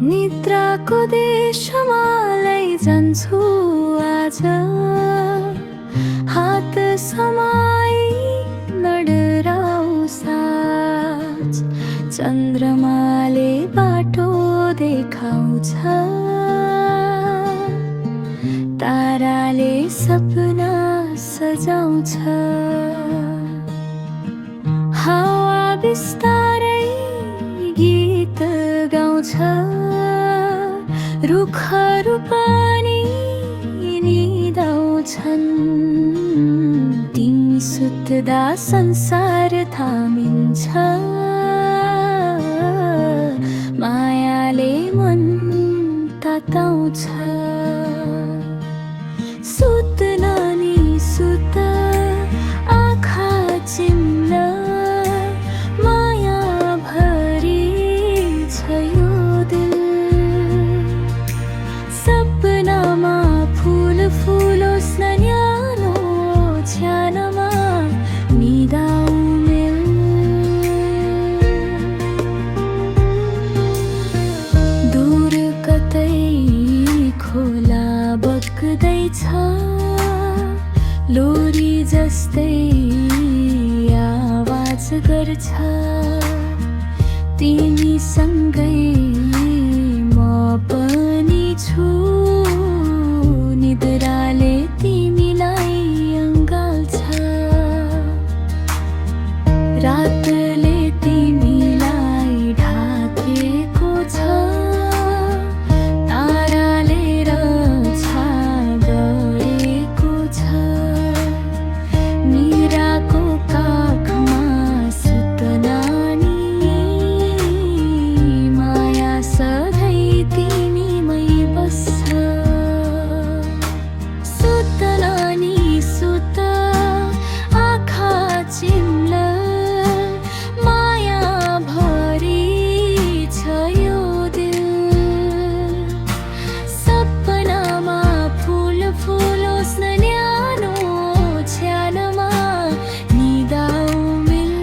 निद्राको देशमा लैजान्छु आज, हात समाई लडराउ साँझ। चन्द्रमाले बाटो देखाउँछ, ताराले सपना सजाउँछ। हावा बिस्तारै गीत गाउँछ, रुखहरू पनि निदाउँछन्। तिमी सुत्दा संसार थामिन्छ, मायाले मन ताताउँछ। सुत नानी सुत, आँखा चिम्ल, माया भरी छ यो दिल। सपनामा फुल फुलोस् न न्यानो छ्यानमा, निदाऊ मेल। दूर कतै खोला बग्दैछ, लोरी जस्तै आवाज गर्छ। तिमीसँगै म पनि छु, निद्राले तिमीलाई अँगाल्छ। रातले तिमीलाई ढाकेको छ, ताराले रक्षा गरेको छ। निराको काखमा सुत नानी, माया सधैँ तिमीमै बस्छ। सुत नानी सुत, आँखा चिम्ल, माया भरी छ यो दिल। सपनामा फुल फुलोस् न न्यानो छ्यानमा, निदाऊ मेल।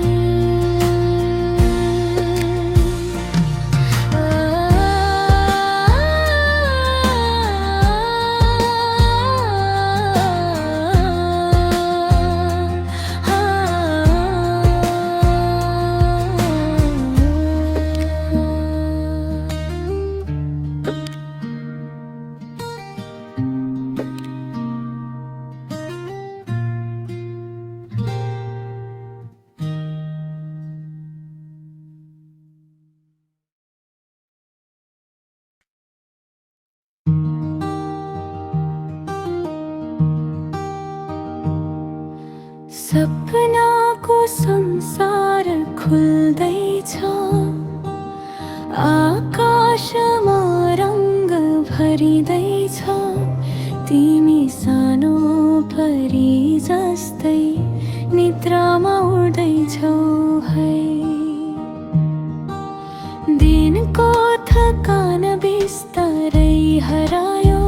सपनाको संसार खुल्दैछ, आकाशमा रङ्ग भरिँदैछ। तिमी सानो परी जस्तै निद्रामा उड्दैछौ है। दिनको थकान बिस्तारै हरायो,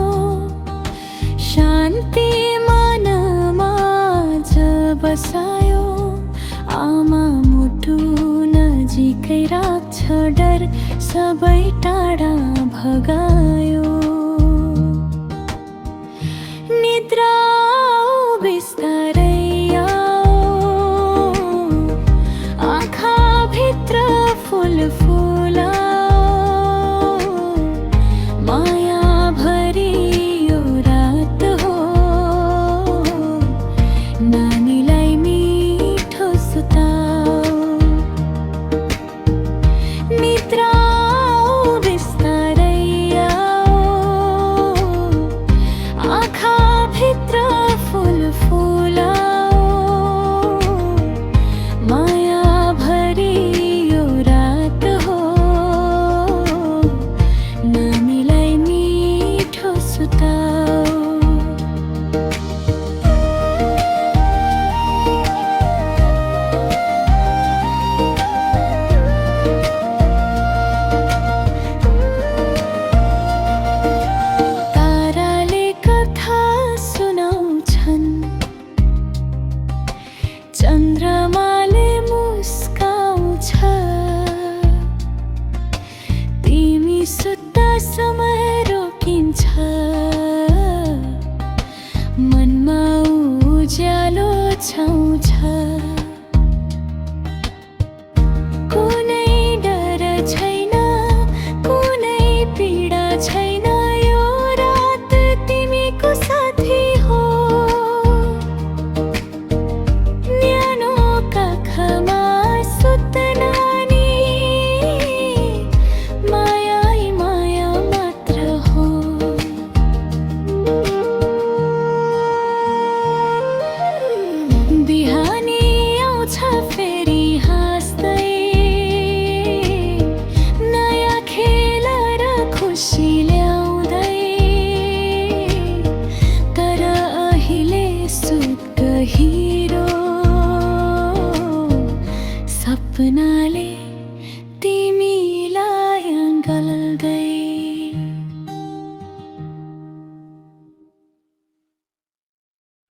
शान्ति मनमा बसायो। आमा मुटु नजिकै राख्छ, डर सबै टाढा भगायो। निद्रा बिस्तारै आओ, आँखा भित्र फुल फुलाओ। माया भरी यो रात हो, नानीलाई मिठो सुताओ। निद्रा बिस्तारै आओ, छाउँछ कुनै डर छैन कुनै पीडा छैन यो रात तिमीको साथी हो न्यानो काखमा सुत्न नि मायै माया मात्र हो बिहानी आउँछ फेरि हाँस्दै नयाँ खेल र खुसी ल्याउँदै तर अहिले सुत गहिरो सपनाले तिमीलाई अँगाल्दै